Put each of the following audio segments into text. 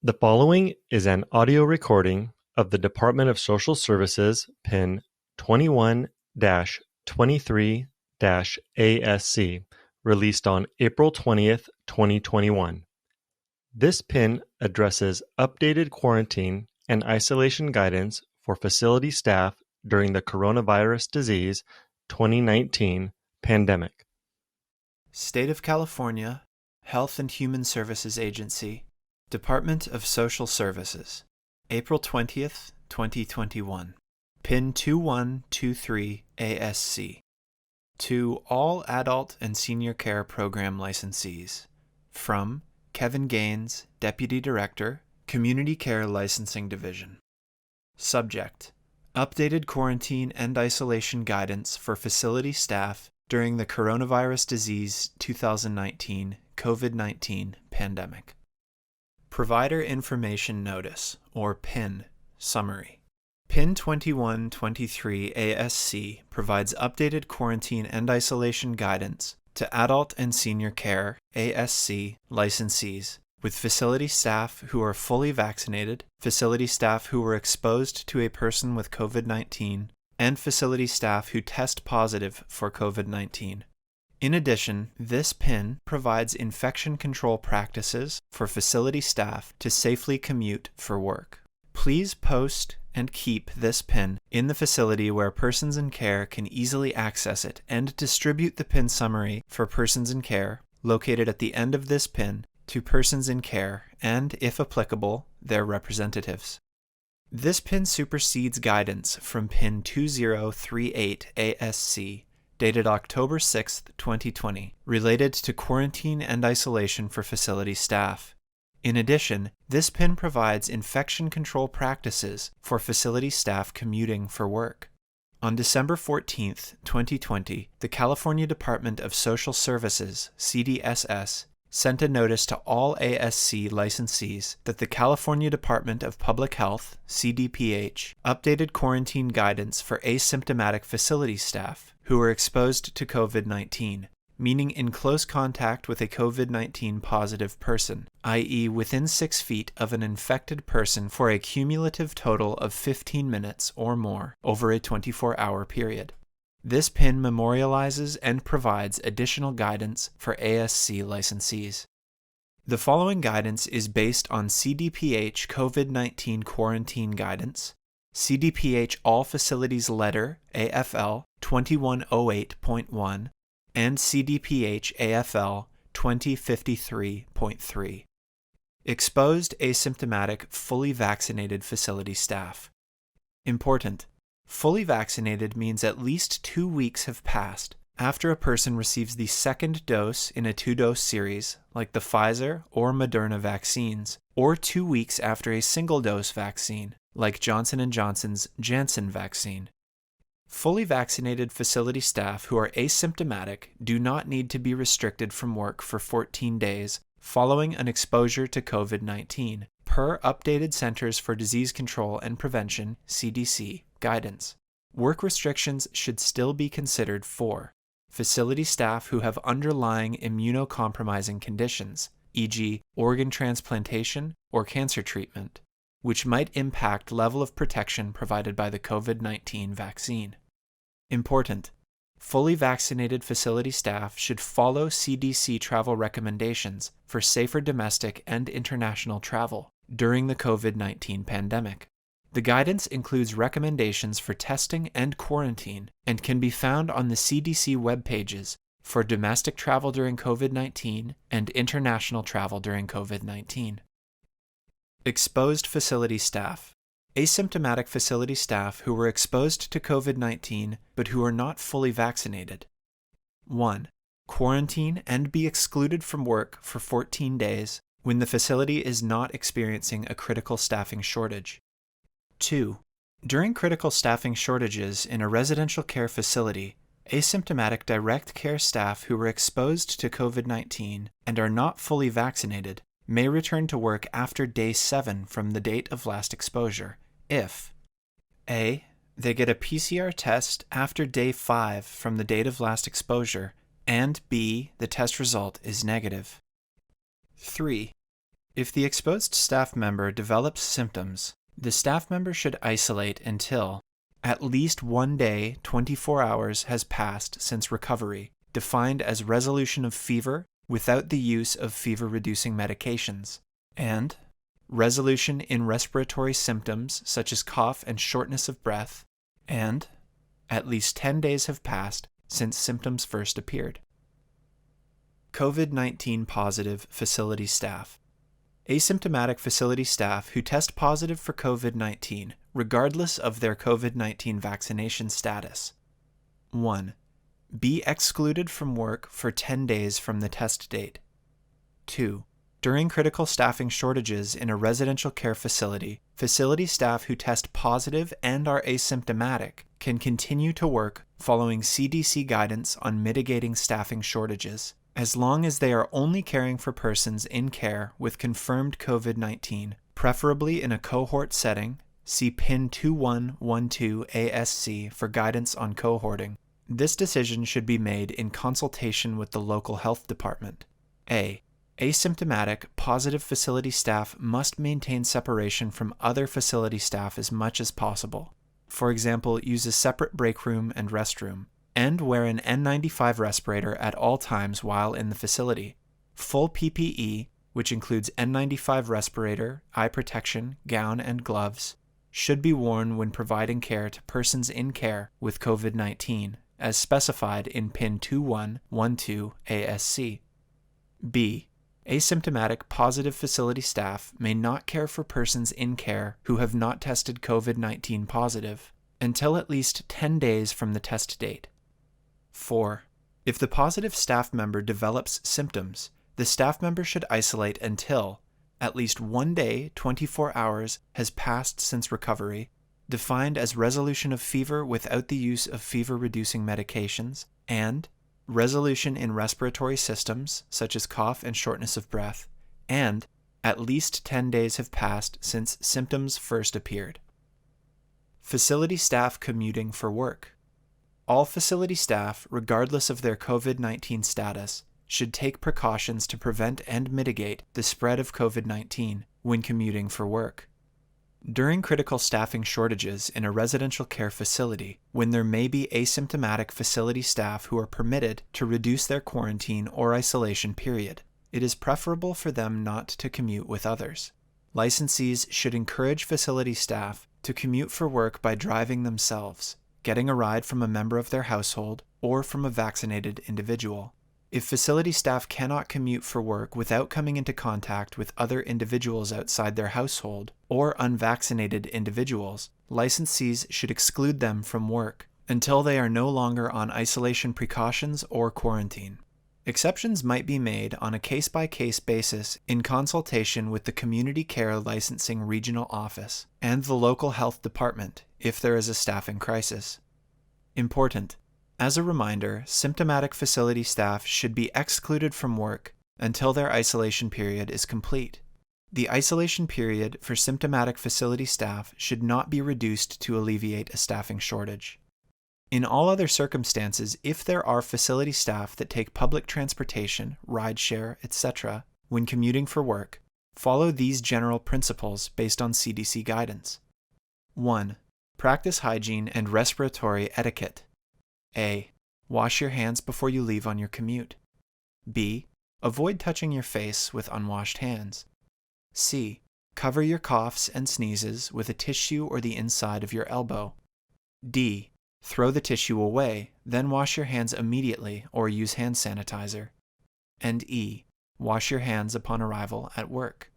The following is an audio recording of the Department of Social Services PIN 21-23-ASC, released on April 20th, 2021. This PIN addresses updated quarantine and isolation guidance for facility staff during the coronavirus disease 2019 pandemic. State of California, Health and Human Services Agency, Department of Social Services, April 20th, 2021. PIN 2123ASC. To all adult and senior care program licensees. From Kevin Gaines, Deputy Director, Community Care Licensing Division. Subject: Updated quarantine and isolation guidance for facility staff during the coronavirus disease 2019 COVID-19 pandemic. Provider Information Notice, or PIN, Summary. PIN 2123ASC provides updated quarantine and isolation guidance to adult and senior care ASC licensees with facility staff who are fully vaccinated, facility staff who were exposed to a person with COVID-19, and facility staff who test positive for COVID-19. In addition, this PIN provides infection control practices for facility staff to safely commute for work. Please post and keep this PIN in the facility where persons in care can easily access it and distribute the PIN summary for persons in care located at the end of this PIN to persons in care and, if applicable, their representatives. This PIN supersedes guidance from PIN 2038ASC dated October 6, 2020, related to quarantine and isolation for facility staff. In addition, this PIN provides infection control practices for facility staff commuting for work. On December 14, 2020, the California Department of Social Services, CDSS, sent a notice to all ASC licensees that the California Department of Public Health, CDPH, updated quarantine guidance for asymptomatic facility staff who were exposed to COVID-19, meaning in close contact with a COVID-19 positive person, i.e. within 6 feet of an infected person for a cumulative total of 15 minutes or more over a 24-hour period. This PIN memorializes and provides additional guidance for ASC licensees. The following guidance is based on CDPH COVID-19 quarantine guidance, CDPH All Facilities Letter AFL 2108.1, and CDPH AFL 2053.3. Exposed asymptomatic fully vaccinated facility staff. Important: fully vaccinated means at least 2 weeks have passed after a person receives the second dose in a 2-dose series, like the Pfizer or Moderna vaccines, or 2 weeks after a single-dose vaccine, like Johnson & Johnson's Janssen vaccine. Fully vaccinated facility staff who are asymptomatic do not need to be restricted from work for 14 days following an exposure to COVID-19, per updated Centers for Disease Control and Prevention, CDC, guidance. Work restrictions should still be considered for facility staff who have underlying immunocompromising conditions, e.g., organ transplantation or cancer treatment, which might impact level of protection provided by the COVID-19 vaccine. Important: fully vaccinated facility staff should follow CDC travel recommendations for safer domestic and international travel during the COVID-19 pandemic. The guidance includes recommendations for testing and quarantine and can be found on the CDC web pages for domestic travel during COVID-19 and international travel during COVID-19. Exposed facility staff. Asymptomatic facility staff who were exposed to COVID-19 but who are not fully vaccinated. 1. Quarantine and be excluded from work for 14 days when the facility is not experiencing a critical staffing shortage. 2. During critical staffing shortages in a residential care facility, asymptomatic direct care staff who were exposed to COVID-19 and are not fully vaccinated may return to work after day 7 from the date of last exposure if A. They get a PCR test after day 5 from the date of last exposure, and B. The test result is negative. 3. If the exposed staff member develops symptoms, the staff member should isolate until at least 1 day, 24 hours has passed since recovery, defined as resolution of fever without the use of fever-reducing medications, and resolution in respiratory symptoms such as cough and shortness of breath, and at least 10 days have passed since symptoms first appeared. COVID-19 positive facility staff. Asymptomatic facility staff who test positive for COVID-19, regardless of their COVID-19 vaccination status. 1. Be excluded from work for 10 days from the test date. 2. During critical staffing shortages in a residential care facility, facility staff who test positive and are asymptomatic can continue to work following CDC guidance on mitigating staffing shortages, as long as they are only caring for persons in care with confirmed COVID-19, preferably in a cohort setting. See PIN 2112 ASC for guidance on cohorting. This decision should be made in consultation with the local health department. A. Asymptomatic, positive facility staff must maintain separation from other facility staff as much as possible. For example, use a separate break room and restroom, and wear an N95 respirator at all times while in the facility. Full PPE, which includes N95 respirator, eye protection, gown, and gloves, should be worn when providing care to persons in care with COVID-19, as specified in PIN 2112 ASC. B. Asymptomatic positive facility staff may not care for persons in care who have not tested COVID-19 positive until at least 10 days from the test date. 4. If the positive staff member develops symptoms, the staff member should isolate until at least 1 day, 24 hours has passed since recovery, defined as resolution of fever without the use of fever-reducing medications, and resolution in respiratory systems, such as cough and shortness of breath, and at least 10 days have passed since symptoms first appeared. Facility staff commuting for work. All facility staff, regardless of their COVID-19 status, should take precautions to prevent and mitigate the spread of COVID-19 when commuting for work. During critical staffing shortages in a residential care facility, when there may be asymptomatic facility staff who are permitted to reduce their quarantine or isolation period, it is preferable for them not to commute with others. Licensees should encourage facility staff to commute for work by driving themselves, getting a ride from a member of their household, or from a vaccinated individual. If facility staff cannot commute for work without coming into contact with other individuals outside their household or unvaccinated individuals, licensees should exclude them from work until they are no longer on isolation precautions or quarantine. Exceptions might be made on a case-by-case basis in consultation with the Community Care Licensing Regional Office and the local health department if there is a staffing crisis. Important. As a reminder, symptomatic facility staff should be excluded from work until their isolation period is complete. The isolation period for symptomatic facility staff should not be reduced to alleviate a staffing shortage. In all other circumstances, if there are facility staff that take public transportation, rideshare, etc., when commuting for work, follow these general principles based on CDC guidance. 1. Practice hygiene and respiratory etiquette. A. Wash your hands before you leave on your commute. B. Avoid touching your face with unwashed hands. C. Cover your coughs and sneezes with a tissue or the inside of your elbow. D. Throw the tissue away, then wash your hands immediately or use hand sanitizer. And E. Wash your hands upon arrival at work.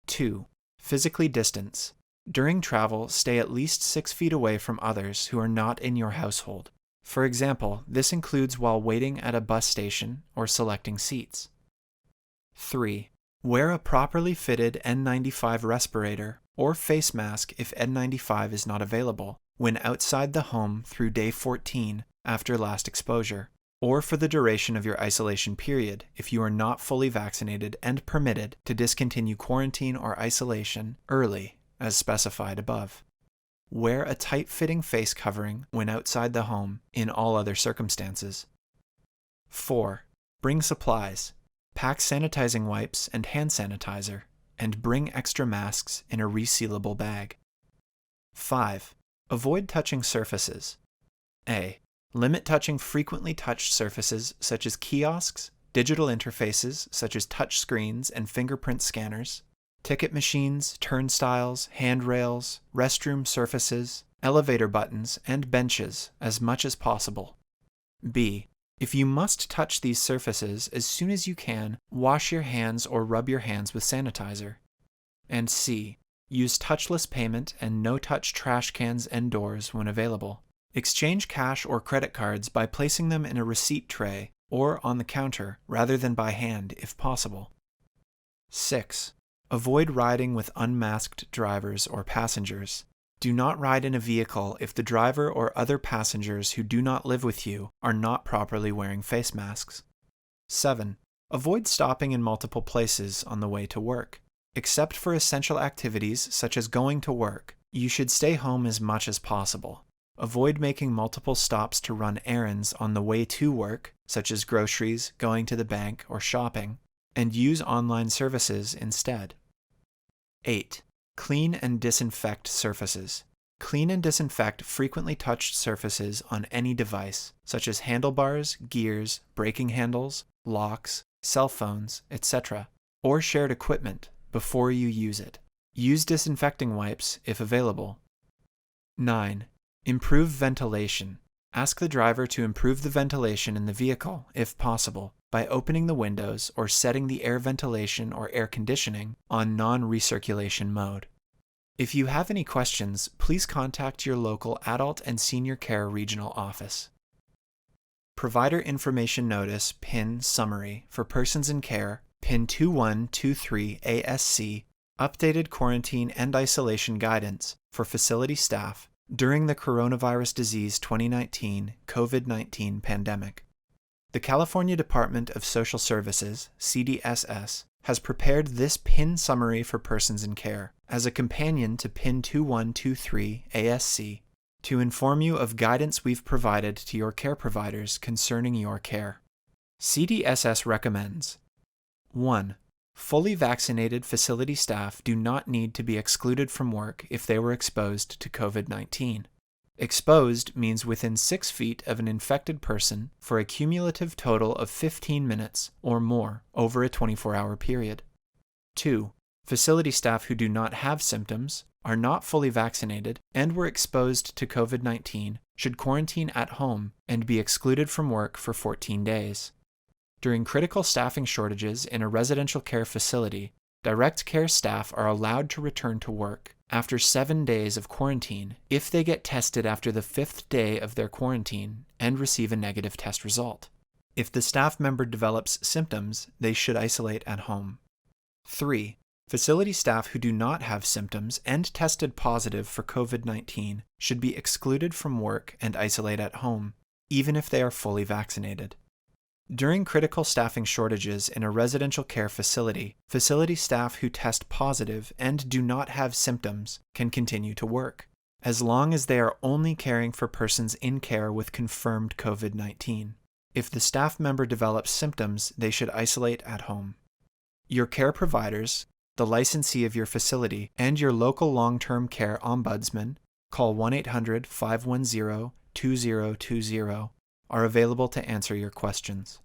2. Physically distance. During travel, stay at least 6 feet away from others who are not in your household. For example, this includes while waiting at a bus station or selecting seats. 3. Wear a properly fitted N95 respirator or face mask if N95 is not available when outside the home through day 14 after last exposure, or for the duration of your isolation period if you are not fully vaccinated and permitted to discontinue quarantine or isolation early, as specified above. Wear a tight-fitting face covering when outside the home in all other circumstances. 4. Bring supplies. Pack sanitizing wipes and hand sanitizer, and bring extra masks in a resealable bag. 5. Avoid touching surfaces. A. Limit touching frequently touched surfaces such as kiosks, digital interfaces such as touch screens and fingerprint scanners, ticket machines, turnstiles, handrails, restroom surfaces, elevator buttons, and benches as much as possible. B. If you must touch these surfaces as soon as you can, wash your hands or rub your hands with sanitizer. And C. Use touchless payment and no-touch trash cans and doors when available. Exchange cash or credit cards by placing them in a receipt tray or on the counter rather than by hand if possible. 6. Avoid riding with unmasked drivers or passengers. Do not ride in a vehicle if the driver or other passengers who do not live with you are not properly wearing face masks. 7. Avoid stopping in multiple places on the way to work. Except for essential activities such as going to work, you should stay home as much as possible. Avoid making multiple stops to run errands on the way to work, such as groceries, going to the bank, or shopping, and use online services instead. 8. Clean and disinfect surfaces. Clean and disinfect frequently touched surfaces on any device, such as handlebars, gears, braking handles, locks, cell phones, etc., or shared equipment before you use it. Use disinfecting wipes if available. 9. Improve ventilation. Ask the driver to improve the ventilation in the vehicle, if possible, by opening the windows or setting the air ventilation or air conditioning on non-recirculation mode. If you have any questions, please contact your local Adult and Senior Care Regional Office. Provider Information Notice PIN Summary for Persons in Care, PIN 2123 ASC, Updated Quarantine and Isolation Guidance for Facility Staff during the Coronavirus Disease 2019 COVID-19 pandemic. The California Department of Social Services, CDSS, has prepared this PIN summary for persons in care as a companion to PIN 2123 ASC to inform you of guidance we've provided to your care providers concerning your care. CDSS recommends 1. Fully vaccinated facility staff do not need to be excluded from work if they were exposed to COVID-19. Exposed means within 6 feet of an infected person for a cumulative total of 15 minutes or more over a 24-hour period. 2. Facility staff who do not have symptoms, are not fully vaccinated, and were exposed to COVID-19 should quarantine at home and be excluded from work for 14 days. During critical staffing shortages in a residential care facility, direct care staff are allowed to return to work after 7 days of quarantine if they get tested after the 5th day of their quarantine and receive a negative test result. If the staff member develops symptoms, they should isolate at home. 3. Facility staff who do not have symptoms and tested positive for COVID-19 should be excluded from work and isolate at home, even if they are fully vaccinated. During critical staffing shortages in a residential care facility, facility staff who test positive and do not have symptoms can continue to work, as long as they are only caring for persons in care with confirmed COVID-19. If the staff member develops symptoms, they should isolate at home. Your care providers, the licensee of your facility, and your local long-term care ombudsman, call 1-800-510-2020, are available to answer your questions.